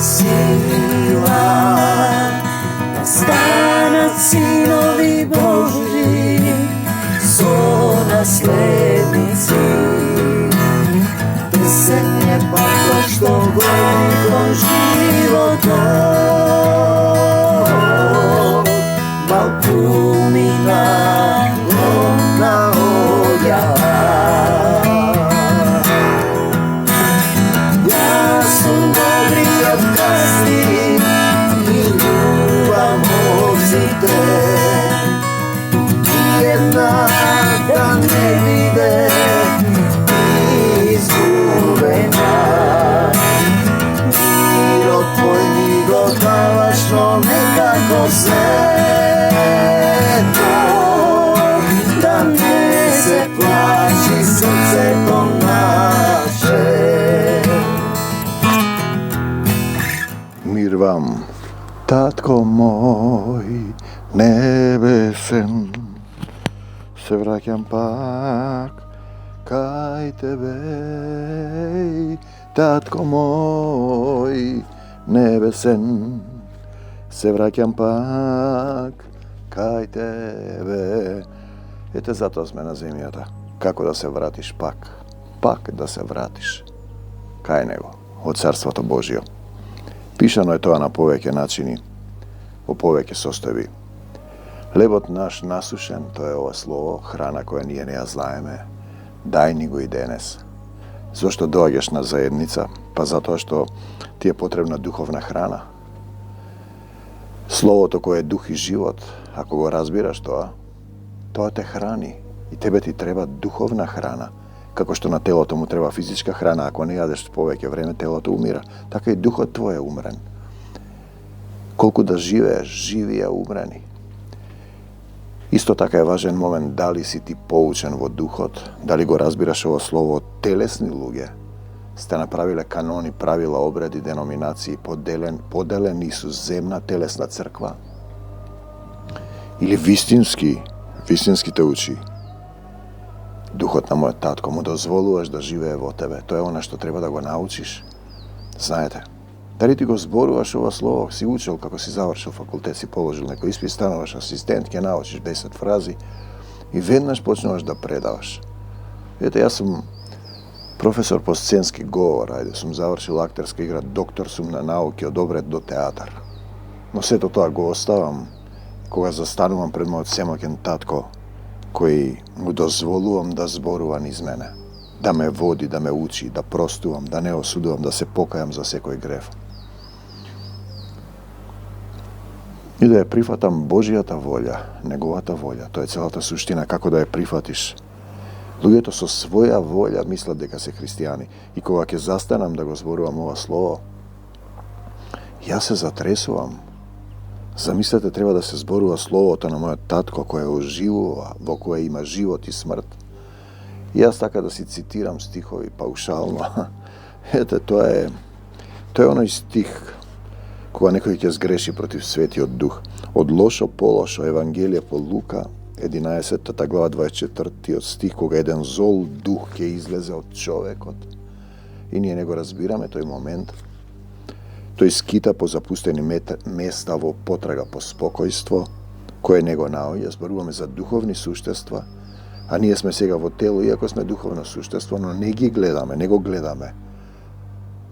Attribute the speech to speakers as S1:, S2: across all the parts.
S1: sila da stanat sinovi Božji, so naslednici. Deset je pa to što velikom životom, balkumina glavna odjava. Ja sam dobri od kasni i ljubav mozite, jedna da ne vide izgubena. Miro tvoj migo davašno nekako sveto, da ne se plaši srce to naše.
S2: Mir vam, tatko moj nebesen, se vraćam pak kaj tebe, tatko moj nebesen, se vraćam pak kaj tebe. Ete zato sme na zemljata. Kako da se vratiš pak? Pak da se vratiš. Kaj nego? Od carstva to Božjo. Pišano je to na poveke načini, o poveke sostojevi. Lebot naš nasušen, to je ovo slovo, hrana koja nije neja zlajeme, daj ni go i denes. Zašto dođeš na zajednica? Pa zato što ti je potrebna duhovna hrana. Slovo to koje je duh i život, ako go razbiraš to te hrani i tebe ti treba duhovna hrana. Kako što na telo tomu treba fizička hrana, ako ne jadeš poveke vreme, telo to umira. Tako i duh od tvoje umren. Koliko da živi je umreni. Isto tako je važan moment da li si ti poučen vo duhot, da li go razbiraš ovo slovo telesni luge. Ste napravile kanoni, pravila, obredi, denominaciji, podeleni su zemna telesna crkva. Ili vistinski te uči. Duhot na moje tatko mu dozvoluješ da žive vo tebe. To je ono što treba da go naučiš. Znajte, da li ti go zboruvaš ovo slovo, si učil kako si završil fakultet, si položil neko ispit, stanovaš asistentke, naučiš 10 frazi i vednaš počneš da predavaš. Vidite, ja sam profesor po scenski govor, sam završil akterska igra, doktor sam na nauki od obred do teatar. No sve to go ostavam, koga zastanuvam pred moj semoken tatko, koji mu dozvolujem da zboruvam iz mene, da me vodi, da me uči, da prostuvam, da ne osudujem, da se pokajam za sekoj gref. I da je prihvatam Božijata volja, negovata volja. To je celata suština, kako da je prihvatiš. Ljudje so svoja volja misle deka se hristijani. I koga zastanam da go zboruvam ova slovo, ja se zatresuvam. Zamislite, treba da se zboruva slovo to na moja tatko koja je oživova, vo koje ima život i smrt. I ja tako da si citiram stihovi paušalno. Ete, to je onaj stih koga nekoj ke zgreši protiv sveti od duh. Od lošo pološo, Evangelije po Luka, 11. glava 24. od stih koga jedan zol duh ke izleze od čovekot. I nije nego razbirame toj moment. To iskita po zapusteni mesta vo potraga po spokojstvo, koje nego naođe, zboruvame za duhovni suštestva, a nije sme sega vo telu, iako sme duhovno suštestvo, no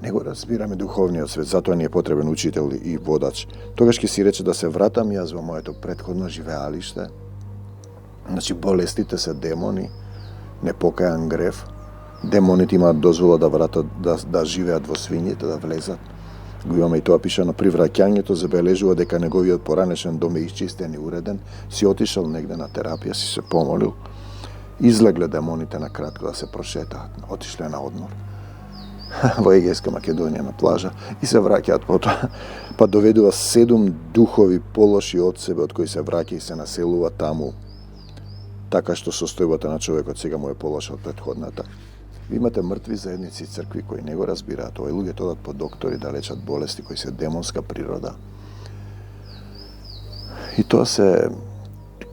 S2: nego razbirame duhovni od svet. Zato nije potreben učitelj i vodač. Togaški si reče da se vratam jaz vo moje to prethodno živealište. Znači, bolestite se demoni, nepokajan gref. Demonit ima dozvola da vrata, da živeat vo svinjete, da vlezat. Imamo i to pišano pri vraćanju, zabeležuva deka negovijat poranešen dom je iščisten i ureden, si otišao negde na terapija, si se pomolil, izlegle demonite na kratko da se prošeta, otišle na odmor. Vo Egejska Makedonija na plaža i se vraćat potom, pa dovedu vas 7 duhovi pološi od sebe, od koji se vraća i se naseluva tamo, така što sostojbata na čovjek od svega mu je pološa od prethodnata. Vi imate mrtvi zajednici crkvi koji nego razbirate. Ovaj ljudje to dat po doktori da lečat bolesti koji se demonska priroda. I to se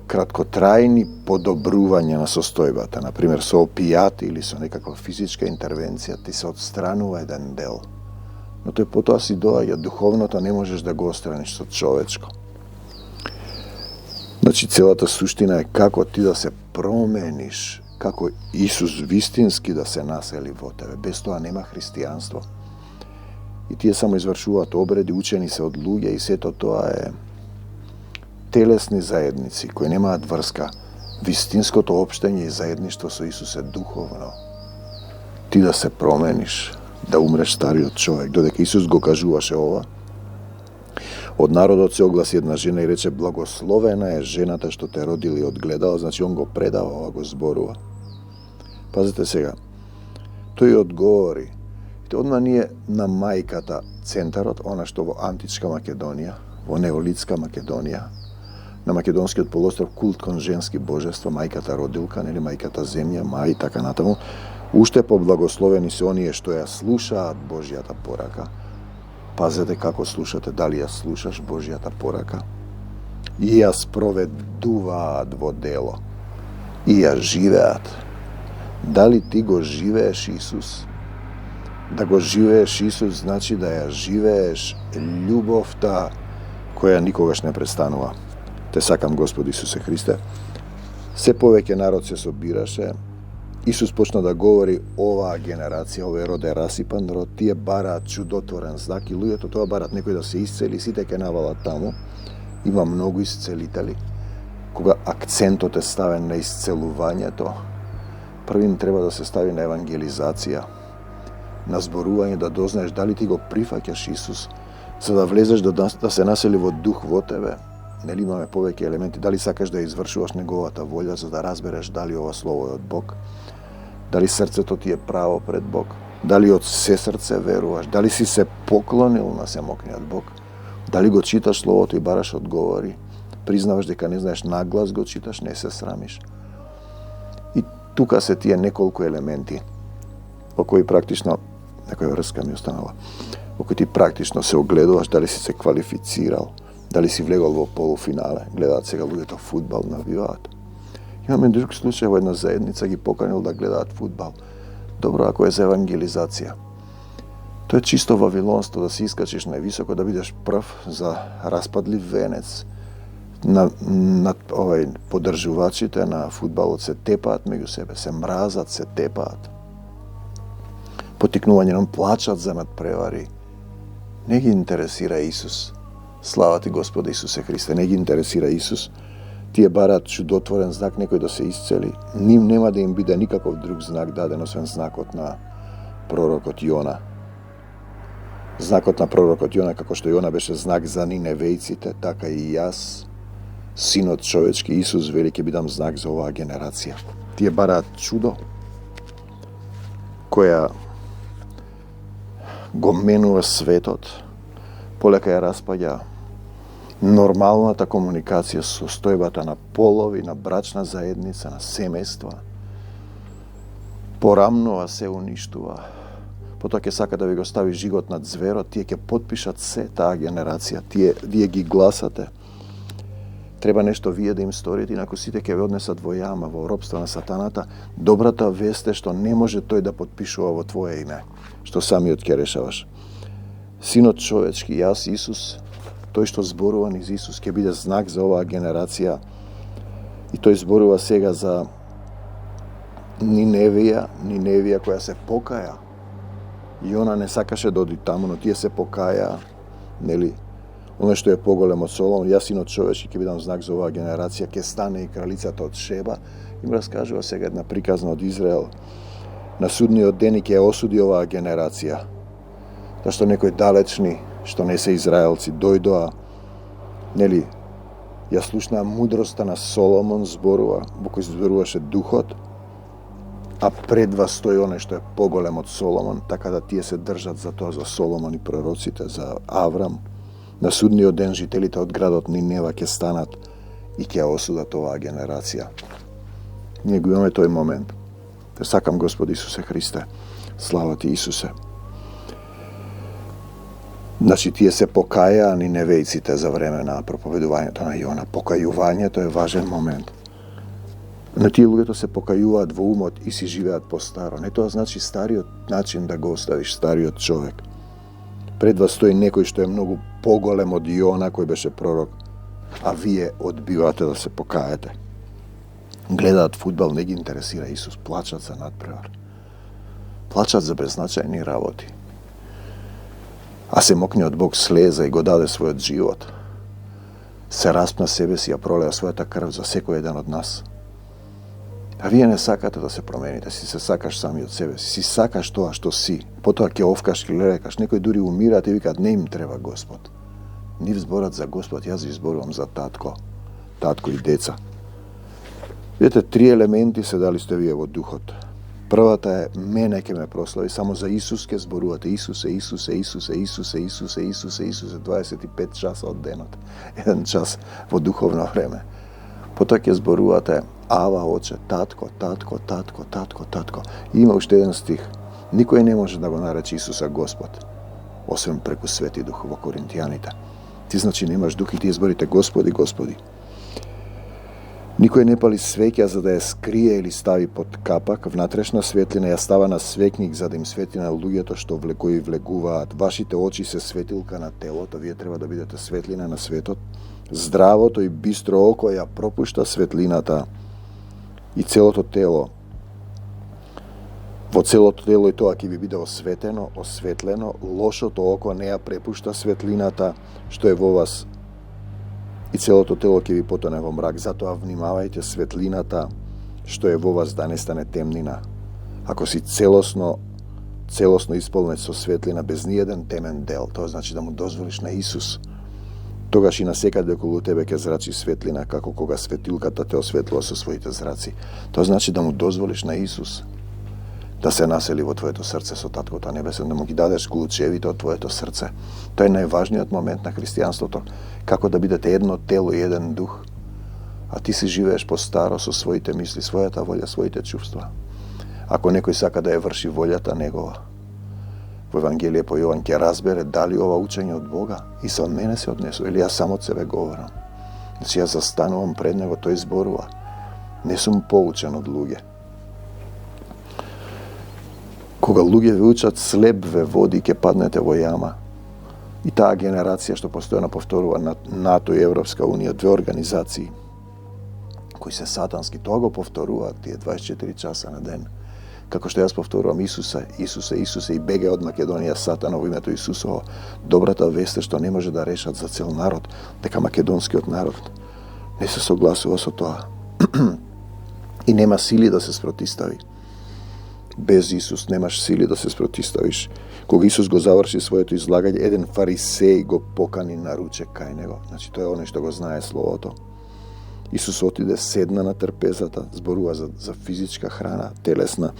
S2: kratkotrajni podobruvanja na sostojbata. Naprimjer, su opijati ili su nekakva fizička intervencija, ti se odstranuva jedan del. Но тој потоа си доаѓа, духовното не можеш да го остраниш со човечко. Значи, целата суштина е како ти да се промениш, како Исус вистински да се насели во тебе. Без тоа нема христијанство. И тие само извршуваат обреди, учени се од луѓе и сето тоа е телесни заедници кои немаат врска. Вистинското општење и заедништво со Исус е духовно. Ти да се промениш, да умреш стариот човек. Додека Исус го кажуваше ова, од народот се огласи една жена и рече: благословена е жената што те родила и одгледала. Значи, он го предава, ова го зборува. Пазете сега, тој одговори. Одма ние на мајката центарот, она што во античка Македонија, во неолитска Македонија, на македонскиот полуостров култ кон женски божества, мајката родилка, нели, мајката земја, мај и така натаму, уште поблагословени се оние што ја слушаат Божјата порака. Пазете како слушате, дали ја слушаш Божјата порака? И ја спроведуваат во дело. И ја живеат. Дали ти го живееш Исус? Да го живееш Исус значи да ја живееш љубовта која никогаш не престанува. Те сакам, Господи Исусе Христе. Се повеќе народ се собираше. Исус почна да говори: оваа генерација, овој род е расипан род, тие бараат чудотворен знак и луѓето тоа бараат некој да се исцели, сите ќе навалат таму. Има многу исцелители. Кога акцентот е ставен на исцелувањето, првин треба да се стави на евангелизација, на зборување, да дознаеш дали ти го прифаќаш Исус, за да влезеш да се насели во дух во тебе. Нели имаме повеќе елементи, дали сакаш да извршуваш неговата волја, за да разбереш дали ова слово е од Бог, дали срцето ти е право пред Бог, дали од се срце веруваш, дали си се поклонил на семокниот Бог, дали го читаш словото и бараш одговори, признаваш дека не знаеш, наглас го читаш, не се срамиш. И тука се тие неколку елементи во кои практично, некоја врска ми останала, во кои ти практично се огледуваш дали си се квалифицирал, дали си влегол во полуфинале. Гледаат сега луѓето фудбал, навиваат. Имаме друг случај, во една заедница ги поканил да гледаат фудбал. Добро, ако е за евангелизација. Тоа е чисто вавилонство, да се искачиш највисоко, да бидеш прв за распадлив венец. Поддржувачите на фудбалот се тепаат меѓу себе, се мразат, се тепаат. Потикнување нам плачат за надпревари. Не ги интересира Исус. Слава ти, Господи Исусе Христе, не ги интересира Исус. Тие бараат чудотворен знак, некој да се исцели. Ним нема да им биде никаков друг знак даден, освен знакот на пророкот Јона. Знакот на пророкот Јона, како што Јона беше знак за ниневејците, така и јас, Синот човечки, Исус вели, ќе бидам знак за оваа генерација. Тие бараат чудо, која го менува светот, полека ја распаѓа нормалната комуникација, состојбата на полови, на брачна заедница, на семејства. Порамнува се уништува. Потоа ќе сака да ви го стави жигот над зверот, тие ќе потпишат се таа генерација, вие ги гласате. Треба нешто вие да им сторите, инаку сите ќе ве однесат во јама, во робство на сатаната. Добрата вест е што не може тој да потпишува во твое име, што самиот ќе решаваш. Синот човечки, јас Исус, тој што зборува низ Исус, ќе биде знак за оваа генерација. И тој зборува сега за Ниневија која се покаја. И она не сакаше да оди таму, но тие се покаја, нели? Оно што е поголем од Соломон, јас Синот човечки ќе бидам знак за оваа генерација, ќе стане и кралицата од Шеба. Им раскажува сега една приказна од Израел. На судниот ден и ќе осуди оваа генерација. Зашто некои далечни, што не се израелци, дојдоа, нели, ја слушнаа мудроста на Соломон, зборува, во кој зборуваше духот, а пред вас стои оне што е поголем од Соломон, така да тие се држат за тоа, за Соломон и пророците, за Аврам. На судниот ден жителите од градот Нинева ќе станат и ќе осудат оваа генерација. Ние го имаме тој момент. Те сакам, Господи Исусе Христе. Слава ти, Исусе. Значи, тие се покаја ниневејците за време на проповедувањето на Јона. Покајувањето е важен момент. Но тие луѓето се покајуваат во умот и си живеат по старо. Не тоа значи стариот начин да го оставиш, стариот човек. Пред вас стои некој што е многу поголем од Јона кој беше пророк, а вие одбивате да се покаете. Гледаат фудбал, не ги интересира Исус, плачат за надпревар. Плачат за беззначајни работи. А се мокниот Бог слеза и го даде својот живот. Се распна себе си, а пролеа својата крв за секој еден од нас. А вие не сакате да се промените, си се сакаш сами од себе си сакаш тоа што си. Потоа ќе овкаш или рекаш, некои дури умираат и викаат, не им треба Господ. Нив зборат за Господ, јас ви зборувам за татко и деца. Видете, 3 елементи се дали сте вие во духот. Првата е, мене ќе ме прослави, само за Исус ќе зборувате, Исусе, 25 часа од денот, 1 час во духовно време. Потоа ќе зборувате, Ава, Оче, татко. И има уште еден стих. Никој не може да го нарече Исуса Господ, освен преку Свети Дух во Коринтијаните. Ти значи немаш дух и ти зборите Господи. Никој не пали свеќа за да ја скрие или стави под капак, внатрешна светлина ја става на свекник за да им свети на луѓето што кои влегуваат. Вашите очи се светилка на телото, вие треба да бидете светлина на светот. Здравото и бистро око ја пропушта светлината и целото тело. Во целото тело и тоа ќе ви биде осветлено, лошото око не ја препушта светлината што е во вас и целото тело ќе ви потоне во мрак. Затоа внимавајте светлината што е во вас да не стане темнина. Ако си целосно исполнет со светлина без ниеден темен дел, тоа значи да му дозволиш на Исус, тогаш и насекаде околу тебе ќе зрачи светлина, како кога светилката те осветлува со своите зраци. Тоа значи да му дозволиш на Исус да се насели во твоето срце со Таткото Небесен, да му ги дадеш клучевите од твоето срце. Тоа е најважниот момент на христијанството, како да бидете едно тело и еден дух, а ти си живееш по-старо со своите мисли, својата волја, своите чувства. Ако некој сака да ја врши волјата негова, во Евангелие по Јован ќе разбере дали ова учење од Бога и се од мене се однесува или јас само од себе говорам. Значи јас застанувам пред него, тој зборува. Не сум поучен од луѓе. Кога луѓе ве учат, слеп ве води, ќе паднете во јама. И таа генерација што постојано повторува на НАТО и Европска Унија, 2 организации кои се сатански, тоа го повторуваат тие 24 часа на ден. Како што јас повторувам Исусе и беге од Македонија Сатана во името Исусово. Добрата вест е што не може да решат за цел народ, дека македонскиот народ не се согласува со тоа. И нема сили да се спротистави. Без Исус немаш сили да се спротиставиш. Кога Исус го заврши своето излагање, еден фарисеј го покани на ручек кај него. Значи, тоа е оној што го знае Словото. Исус отиде, седна на трпезата, зборува за физичка храна, телесна.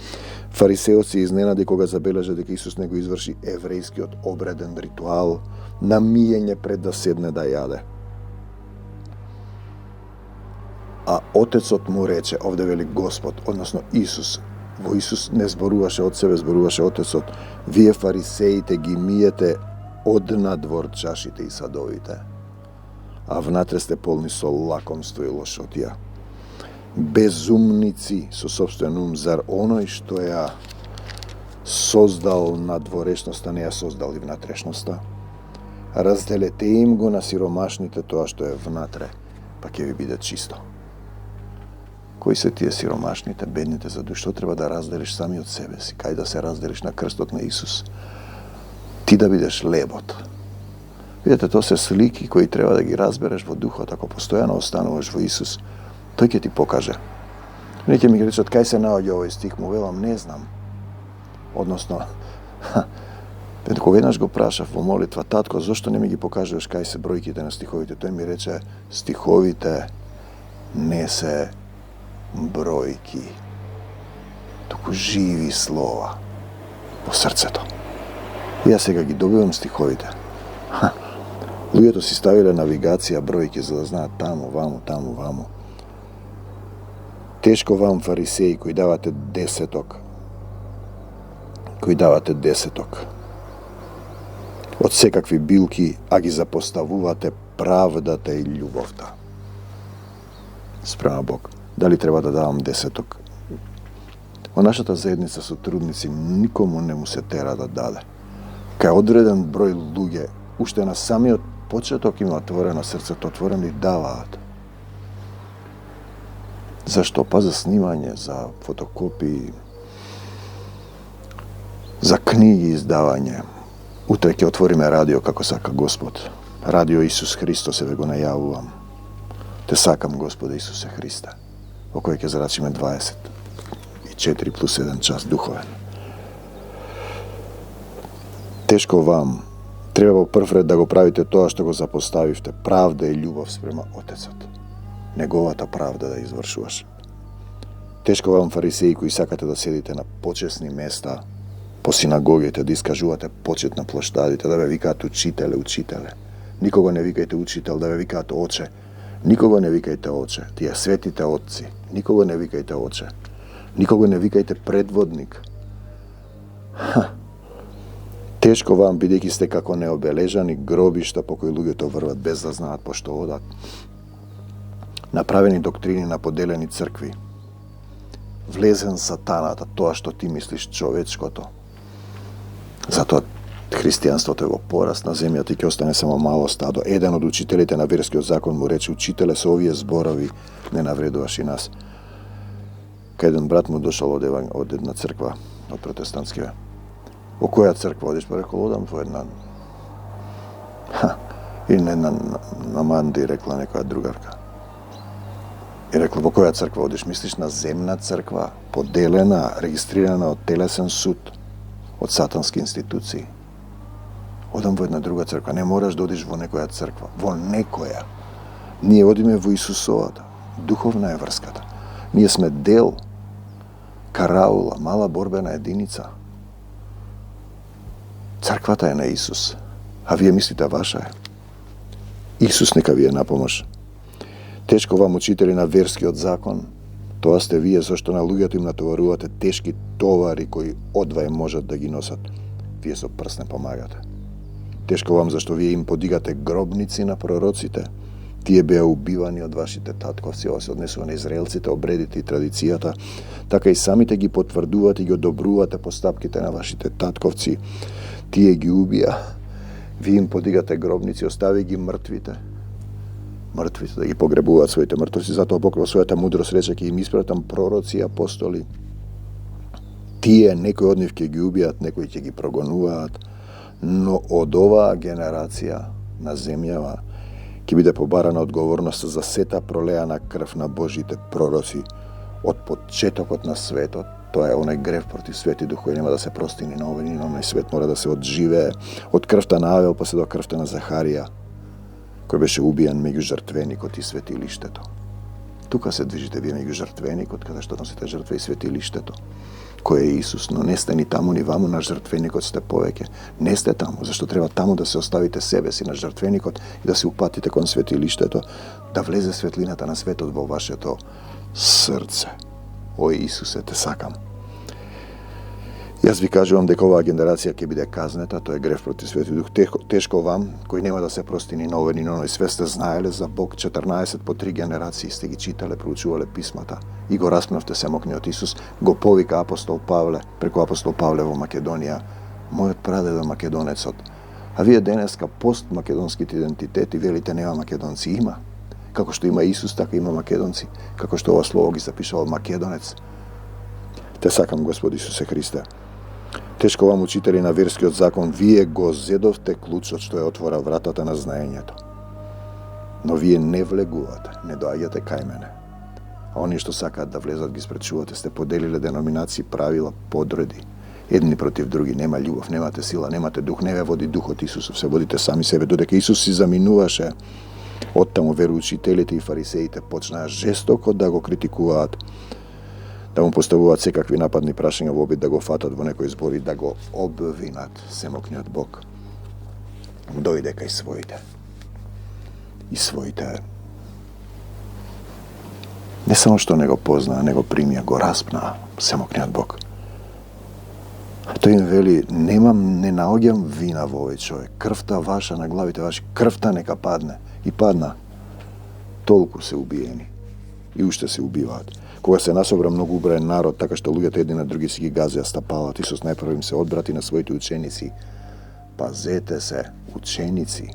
S2: Фарисеот се изненади кога забележа дека Исус не го изврши еврејскиот обреден ритуал на миење пред да седне да јаде. А Отецот му рече, овде вели Господ, односно Исус, во Исус не зборуваше од себе, зборуваше Отецот. Вие фарисеите ги миете од надвор чашите и садовите, а внатре сте полни со лакомство и лошотија. Безумници со собствен ум, зар оној што ја создал надворешноста, не ја создал и внатрешноста? Разделете им го на сиромашните тоа што е внатре, па ќе ви биде чисто. Кои се тие сиромашните, бедните за душ? Што треба да разделиш сами од себе си? Кај да се разделиш на крстот на Исус? Ти да бидеш лебот. Видете, тоа се слики кои треба да ги разбереш во духот. Ако постојано остануваш во Исус, тој ќе ти покаже. Не ќе ми речат, кај се наоѓа овој стих? Му велам, не знам. Односно, кога еднаш го прашав во молитва, татко, зошто не ми ги покажуваш кај се бројките на стиховите? Тој ми рече, стиховите не се бројки, туку живи слова во срцето. И јас сега ги добивам стиховите. Луѓето си ставиле навигација бројки за да знаат таму, ваму. Тешко вам, фарисеи, кои давате десеток од секакви билки, а ги запоставувате правдата и љубовта спрема Бог. Дали треба да давам десеток? Во нашата заедница со трудници никому не му се тера да даде. кај одреден број луѓе, уште на самиот почеток има отворено срцето, отворено и даваат. Зашто? Па за снимање, за фотокопии, за книги издавање. Утре ќе отвориме радио како сака Господ. Радио Исус Христос еве го најавувам. Те сакам, Господе Исусе Христе, во кој ќе зарачиме 24 плюс 1 час духовен. Тешко вам, треба во прв ред да го правите тоа што го запоставивте, правда и љубов спрема Отецот. Неговата правда да извршуваш. Тешко вам, фарисеи, кои сакате да седите на почесни места, по синагогите, да искажувате почет на плоштадите, да ве викаат учителе, учителе. Никого не викајте учител, да ве викаат оче. Никого не викајте оче. Тие светите отци. Никого не викајте оче. Никого не викајте предводник. Тешко вам, бидејќи сте како необележани гробишта по кои луѓето врват без да знаат пошто одат. Направени доктрини на поделени цркви. Влезен сатаната, тоа што ти мислиш човечкото. Затоа христијанството е во пораст на земјата и ќе остане само мало стадо. Еден од учителите на верскиот закон му рече: учителе, со овие зборови не навредуваш и нас. Кај еден брат му дошол од една црква, од протестантскива. Во која црква одиш? Па рекол, одам во една... И не на Манди, рекла некоја другарка. И рекла, во која црква одиш? Мислиш на земна црква, поделена, регистрирана од телесен суд, од сатански институции. Одам во една друга црква. Не мораш да одиш во некоја црква. Во некоја. Ние одиме во Исусовата. Духовна е врската. Ние сме дел, караула, мала борбена единица. Црквата е на Исус. А вие мислите ваша е. Исус нека ви е напомош. Тешко вам, учители на верскиот закон, тоа сте вие зашто на луѓето им натоварувате тешки товари кои одвај можат да ги носат. Вие со прст не помагате. Тешко вам зашто вие им подигате гробници на пророците. Тие беа убивани од вашите татковци, ова се однесува на израелците, обредите и традицијата, така и самите ги потврдувате и ги одобрувате постапките на вашите татковци. Тие ги убија. Вие им подигате гробници, остави ги мртвите да ги погребуваат своите мртвици, затоа Бог во својата мудрост рече: ќе им испратам пророци и апостоли. Тие, некои од нив ќе ги убијат, некои ќе ги прогонуваат, но од оваа генерација на земјава ќе биде побарана одговорноста за сета пролеана крв на Божите пророци од почетокот на светот. Тоа е онај грев против Свети Дух кој нема да се прости ни на овој ни на онај свет, мора да се одживее од крвта на Авел па се до крвта на Захарија, кој беше убиен меѓу жртвеникот и светилиштето. Тука се движите вие меѓу жртвеникот, каде што носите жртва, и светилиштето, кој е Исус, но не сте ни таму ни ваму, на жртвеникот сте повеќе. Не сте таму, зашто треба таму да се оставите себе си на жртвеникот и да се упатите кон светилиштето, да влезе светлината на светот во вашето срце. Ој Исусе, те сакам. Јас ви кажувам дека оваа генерација ќе биде казнета, тоа е грев против Свети Дух. Тешко вам, кој нема да се прости ни на овој ни на оној. Све сте знаеле за Бог, 14 по 3 генерации сте ги читале, проучувале писмата и го распнавте семокниот Исус. Го повика апостол Павле, преку апостол Павле во Македонија, мојот прадедо македонецот. А вие денеска постмакедонските идентитети велите нема македонци. Има. Како што има Исус, така има македонци. Како што ова слово ги запишал македонец. Те сакам, Господи Исусе Христе. Тешко вам, учители на верскиот закон, вие го зедовте клучот што ја отвора вратата на знаењето. Но вие не влегувате, не доаѓате кај мене. А оние што сакаат да влезат ги спречувате, сте поделиле деноминации, правила, подреди. Едни против други, нема љубов, немате сила, немате дух, не ве води духот Исусов, се водите сами себе. Додека Исус си заминуваше, оттаму вероучителите и фарисеите почнаа жестоко да го критикуваат, да му поставуваат секакви нападни прашања во обид да го фатат во некои збори, да го обвинат семокниот Бог. Дојде кај своите. И своите не само што не го познаа, не го примија, го распнаа семокниот Бог. Тој им вели: не наоѓам вина во овој човек. Крвта ваша на главите ваши, крвта нека падне. И падна. Толку се убиени. И уште се убиваат. Кога се насобра многу убраен народ, така што луѓето едни на други си ги газеа стапалат, Исус најпрво им се одбрати на своите ученици Pazete se, učenici.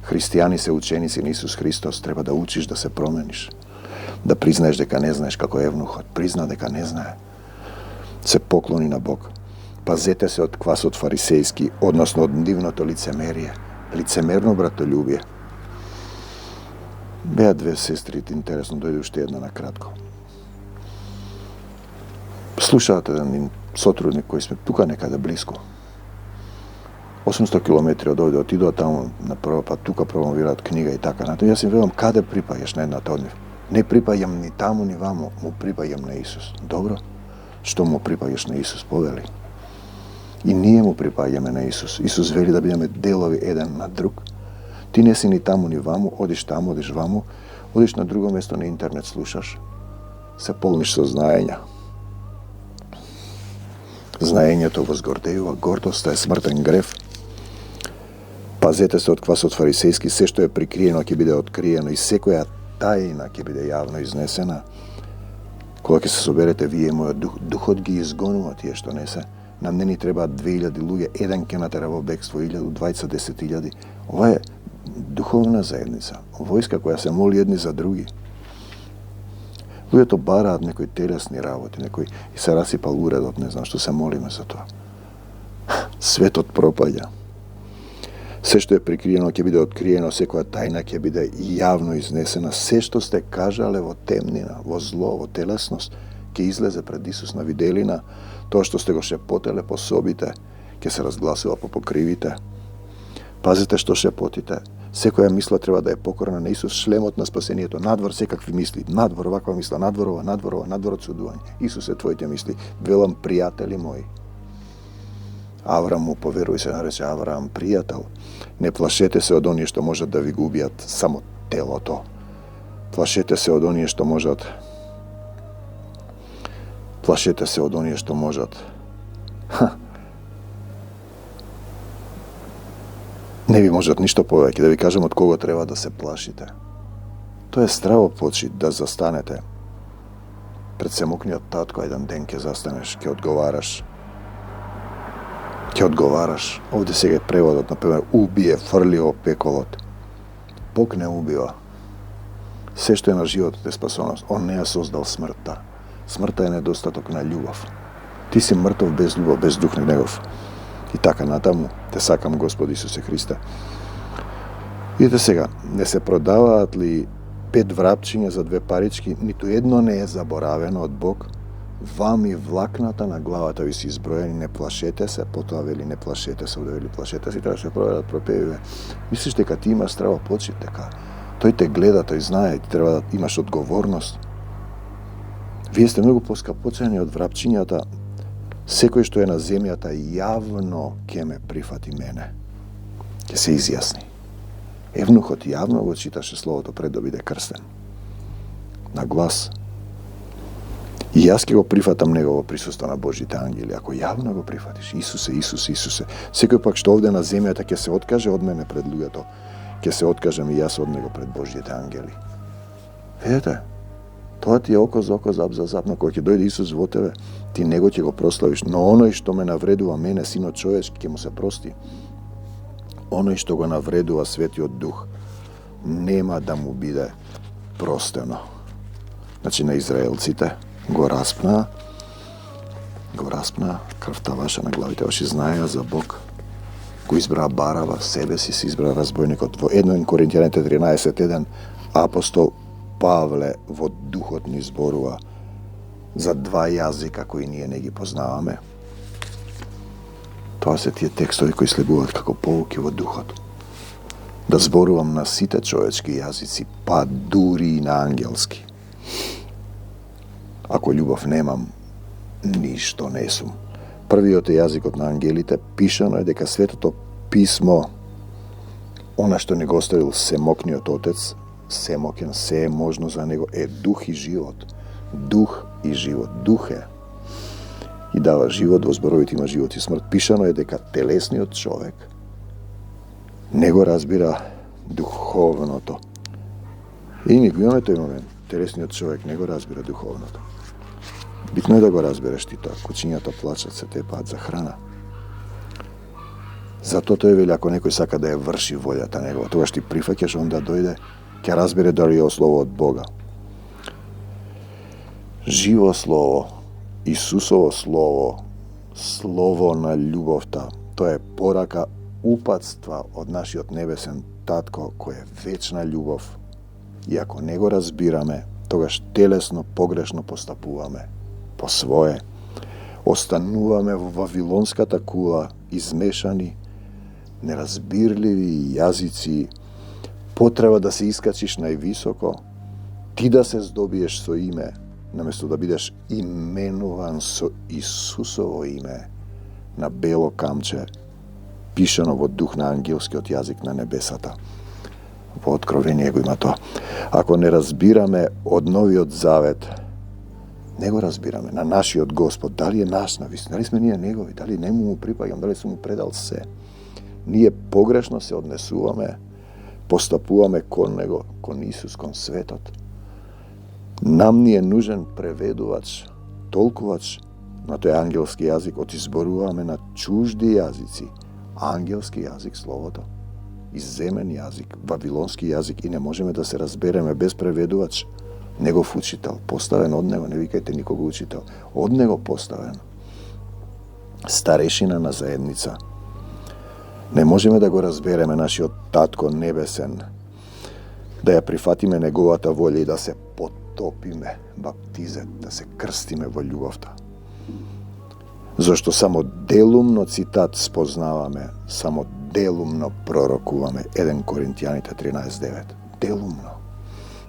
S2: Hrišćani se učenici na Isus Hristos. Treba da učiš da se promeniš. Da priznaješ deka ne znaješ kako je evnuh. Prizna deka ne znaje. Se pokloni na Bog. Pazete se od kvas od farisejski, odnosno od divното licemerije. Licemerno bratoljublje. Beja dve sestri, interesno, dojde ušte jedna na kratko. Slušate jedan sotrudnik koji sme tuka nekada blisko. 800 km od ovdje, otidu tamo na prvo, pa tuka promovirat knjiga i tako. Ja sam velim, kada pripaješ na jedna odnjev? Ne pripajam ni tamo ni vamo, mu pripajam na Isus. Dobro? Što mu pripaješ na Isus? Poveli. I nije mu pripajame na Isus. Isus veli da budeme delovi jedan na drug. Ti nesi ni tamo ni vamo, odiš tamo, odiš vamo, odiš na drugo mjesto na internet, slušaš, se polniš saznajenja. Знаењето to возгордејува, гордоста е смртен грев. Пазете се од квас од фарисејски, се што е прикриено ќе биде откриено и секоја тајна ќе биде јавно изнесена. Кога ќе се соберете вие мојот дух, духот ги изгонува тие што не се. Нам не ни требаат 2000 луѓе, еден ќе натера во бегство, 1000, 20, 10.000. Ова е духовна заедница, војска која се моли едни за други. Луѓето бараат некои телесни работи, некој и се расипал уредот, не знам што се молиме за тоа. Светот пропаѓа. Се што е прикриено ќе биде откриено, секоја тајна ќе биде јавно изнесена. Се што сте кажале во темнина, во зло, во телесност, ќе излезе пред Исус на виделина. Тоа што сте го шепотеле по собите, ќе се разгласува по покривите. Пазете што шепотите. Секоја мисла треба да е покорна на Исус, шлемот на спасението. Надвор секакви мисли, надвор ваква мисла, надвор ова, надвор од судување. Исус е твоите мисли. Велам, пријатели мои. Аврам му поверуј, се нарече Авраам, пријател. Не плашете се од оние што можат да ви го убијат само телото. Плашете се од оние што можат. Плашете се од оние што можат. Не ви можат ништо повеќе, да ви кажем од кого треба да се плашите. Тоа е здраво почит да застанете. Пред семокниот татко еден ден ќе застанеш, ќе одговараш. Ќе одговараш. Овде сега е преводот, например, убие, фрли во пеколот. Бог не убива. Се што е на животот е спасоност. Он не ја создал смртта. Смртта е недостаток на љубов. Ти си мртов без љубов, без дух негов. И така натаму, те сакам Господи Исусе Христе. Видите сега, не се продаваат ли 5 врапчиња за 2 парички, ниту едно не е заборавено од Бог. Вам и влакната на главата ви си изброени, не плашете се, потоа вели не плашете се, вели плашете се, треба да се проведат пропевиве. Мислиш дека ти имаш здраво почит, дека тој те гледа, тој знае, ти треба да имаш одговорност. Вие сте многу поскапоцени од врапчињата. Секој што е на земјата јавно ќе ме прифати мене. Ќе се изјасни. Евнухот јавно го читаше словото пред да биде крстен. На глас. И јас ќе го прифатам негово присуство на Божите ангели, ако јавно го прифатиш. Исусе, Исусе, Исусе. Секој пак што овде на земјата ќе се откаже од мене пред луѓето, ќе се откажам и јас од него пред Божите ангели. Видете? Тоа ти е око за око, зап за зап, но кога ќе дојде Исус во тебе, ти него ќе го прославиш, но оној што ме навредува мене, синот човечки, ќе му се прости. Оној што го навредува Светиот Дух, нема да му биде простено. Значи на израелците го распна, крвта ваша на главите ваши, знаеа за Бог. Го избраа Бараба, себе си се избра разбойникот. Во 1 Коринтијаните 13:1 апостол Павле во духот ни зборува за 2 јазика кои ние не ги познаваме. Тоа се тие текстови кои слегуваат како поуки во духот. Да зборувам на сите човечки јазици, па дури и на ангелски. Ако љубов немам, ништо не сум. Првиот е јазикот на ангелите, пишано е дека Светото писмо, она што не го оставил Семокниот Отец, Семокен, се е можно за него, е дух и живот. Дух и живот. Дух е. И дава живот, во зборовите има живот и смрт. Пишано е дека телесниот човек не го разбира духовното. И ни го имаме тој момент. Телесниот човек не го разбира духовното. Битно е да го разбереш ти тоа. Кучињата плачат, се тепаат за храна. Затото е вели, ако некој сака да ја врши волјата негова, тогаш ти прифаќаш, онда дојде, ќе разбере дали е слово од Бога. Живо слово, Исусово слово, слово на љубовта, тоа е порака упатства од нашиот небесен татко кој е вечна љубов. И ако не го разбираме, тогаш телесно погрешно постапуваме по свое. Остануваме во вавилонската кула, измешани, неразбирливи јазици, потреба да се искачиш највисоко, ти да се здобиеш со име, наместо да бидеш именуван со Исусово име на бело камче, пишано во дух на ангелскиот јазик на небесата. Во Откровение го има тоа. Ако не разбираме од Новиот Завет, не го разбираме на нашиот Господ, дали е наш навистина, дали сме ние негови, дали не му припаѓам, дали сум му предал се. Ние погрешно се однесуваме, постапуваме кон него, кон Исус, кон светот. Нам ни е нужен преведувач, толкувач на тој ангелски јазик, отизборуваме на чужди јазици, ангелски јазик словото, изземен јазик, вавилонски јазик и не можеме да се разбереме без преведувач. Негов учител, поставен од него, не викајте никого учител, од него поставен. Старешина на заедница. Не можеме да го разбереме нашиот татко небесен, да ја прифатиме неговата волја и да се потопиме, баптизет, да се крстиме во љубовта. Зошто само делумно цитат спознаваме, само делумно пророкуваме. 1 Коринтијаните 13:9. Делумно.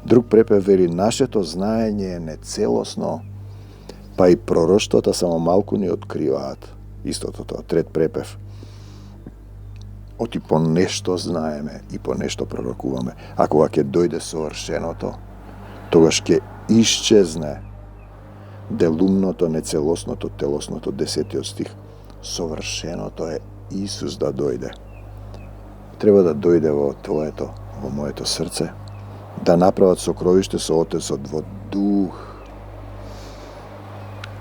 S2: Друг препев вели, нашето знаење е нецелосно, па и пророштвата само малку ни откриваат. Истото тоа, трет препев. Оти по нешто знаеме и по нешто пророкуваме. А кога ќе дојде совршеното, тогаш ќе исчезне делумното, нецелосното, телосното, 10 стих. Совршеното е Исус да дојде. Треба да дојде во твоето, во моето срце, да направат сокровиште со Отецот во дух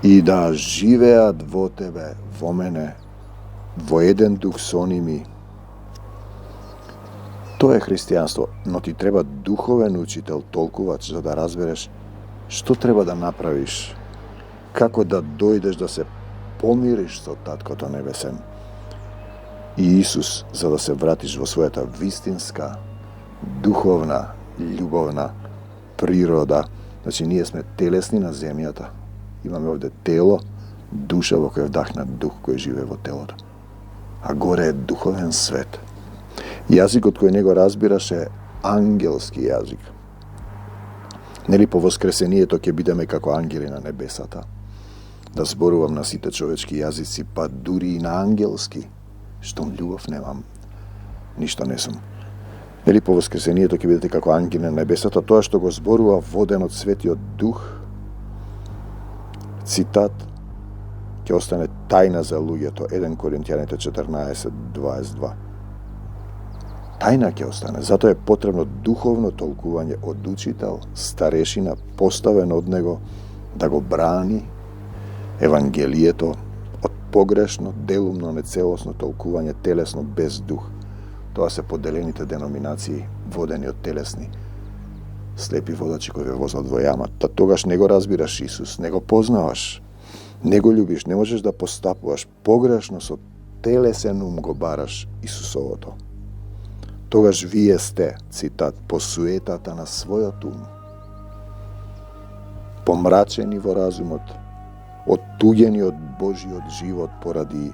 S2: и да живеат во тебе, во мене, во еден дух со ними. Тоа е христијанство, но ти треба духовен учител, толкувач, за да разбереш што треба да направиш, како да дојдеш да се помириш со Таткото Небесен и Исус, за да се вратиш во својата вистинска, духовна, љубовна природа. Значи, ние сме телесни на земјата. Имаме овде тело, душа во која вдахнат дух кој живее во телото. А горе е духовен свет. Јазикот кој него разбираш е ангелски јазик. Нели по воскресението ќе бидеме како ангели на небесата? Да зборувам на сите човечки јазици, па дури и на ангелски. Штом љубов немам, ништо не сум. Нели по воскресението ќе бидете како ангели на небесата, тоа што го зборува воден од Светиот Дух, цитат, ќе остане тајна за луѓето. 1 Коринтијаните 14:22. Тајна ќе остане, затоа е потребно духовно толкување од учител, старешина, поставен од него, да го брани Евангелието од погрешно, делумно, нецелосно толкување, телесно, без дух. Тоа се поделените деноминации, водени од телесни, слепи водачи кои ве возат во јама. Та тогаш не го разбираш Исус, не го познаваш, не го љубиш, не можеш да постапуваш погрешно, со телесен ум го бараш Исусовото. Тогаш вие сте, цитат, по суетата на својот ум, помрачени во разумот, оттуѓени од Божиот живот поради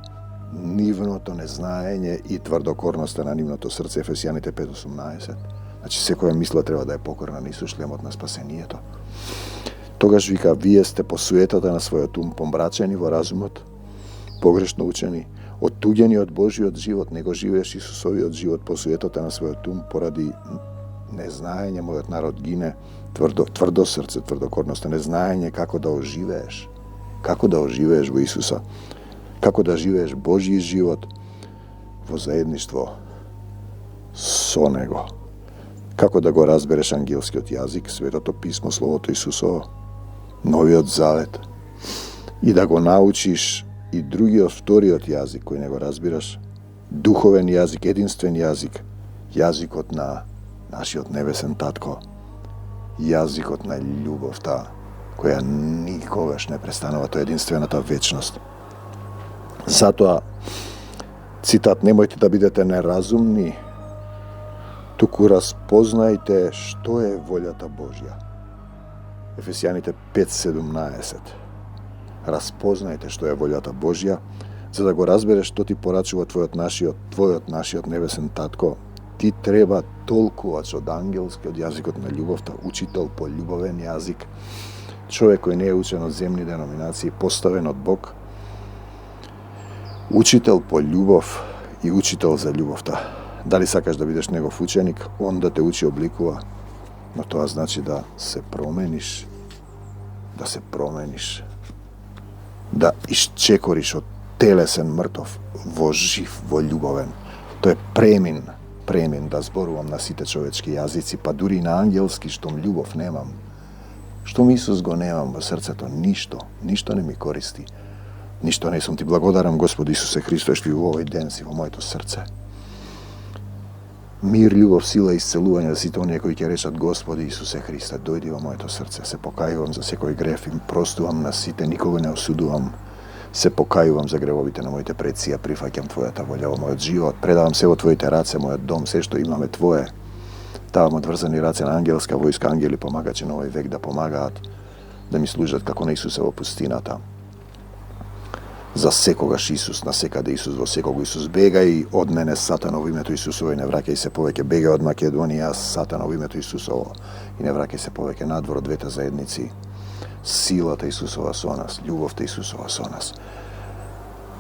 S2: нивното незнаење и тврдокорноста на нивното срце. Ефесијаните 5:18. Значи, секоја мисла треба да е покорна на Исус, шлемот на спасението. Тогаш вика, вие сте по суетата на својот ум, помрачени во разумот, погрешно учени, оттуѓени од Божиот живот, не го живееш Исусовиот живот по суетата на својот ум, поради незнаење, мојот народ гине, тврдо срце, тврдокорноста, незнаење како да оживееш, како да оживееш во Исуса, како да живееш Божји живот во заедништво со Него, како да го разбереш ангелскиот јазик, Светото писмо, Словото Исусово, Новиот Завет, и да го научиш и другиот, вториот јазик кој не го разбираш, Духовен јазик, единствен јазик, јазикот на нашиот небесен татко, јазикот на љубовта која никогаш не престанува, тоа е единствената вечност. Затоа, цитат, немојте да бидете неразумни, туку распознајте што е волјата Божја. Ефесијаните 5:17. Распознајте што е волјата Божја, за да го разбереш што ти порачува твојот нашиот небесен татко. Ти треба толкувач од ангелски, од јазикот на љубовта, учител по љубовен јазик, човек кој не е учен од земни деноминации, поставен од Бог, учител по љубов и учител за љубовта. Дали сакаш да бидеш негов ученик, он да те учи обликува, но тоа значи да се промениш, да исчекориш од телесен мртов во жив, во љубовен. Тоа е премин да зборувам на сите човечки јазици, па дури и на ангелски, штом љубов немам. Штом Исус го немам во срцето, ништо не ми користи. Ништо не сум ти благодарам, Господи Исусе Христе, што и во овој ден си во моето срце. Мир, љубов, сила и исцелување за сите оние кои ќе речат Господи Исусе Христе, дојди во моето срце, се покајувам за секој греф, им простувам на сите, никога не осудувам, се покајувам за гревовите на моите предци, ја прифаќам Твојата волја во мојот живот, предавам се во Твоите раце, мојот дом, се што имаме Твое. Давам одврзани раце на ангелска војска, ангели помагачи на овој век да помагаат, да ми служат како на Исуса во пустината. За секогаш Исус, на секаде Исус, во секого Исус, бегај од мене, Сатано, во името Исусово, и не враќај се повеќе, бегај од Македонија, Сатано, во името Исусово, и не враќај се повеќе надвор од двете заедници. Силата Исусова со нас, љубовта Исусова со нас.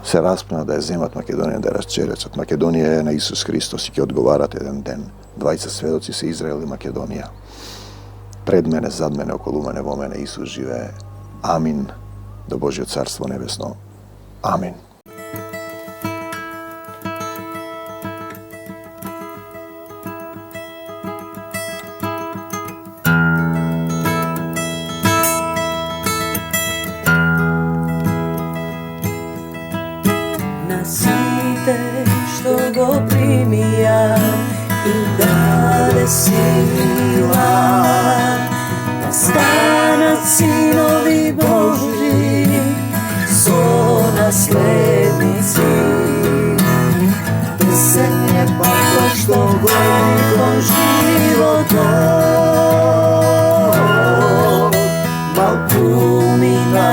S2: Се распна да ја земат Македонија, да ја расчеречат. Македонија е на Исус Христос и ќе одговарат еден ден. Двајца сведоци се Израел и Македонија. Пред мене, зад мене, околу мене, во мене Исус живее. Амин. До Божјо царство небесно. Амин.
S3: На сите што го примија и даде сила да станат синови Божји со наследници. Песен е пако што гони кон животот, балкумина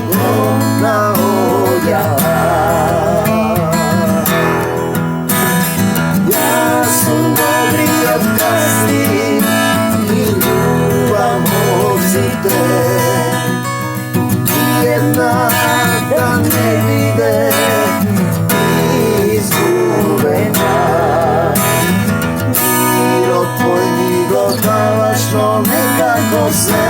S3: громна огја. Јас сум добриот гастин и љубам овците, една да не биде изгубена. Мирот твој ми го даваш, но некако се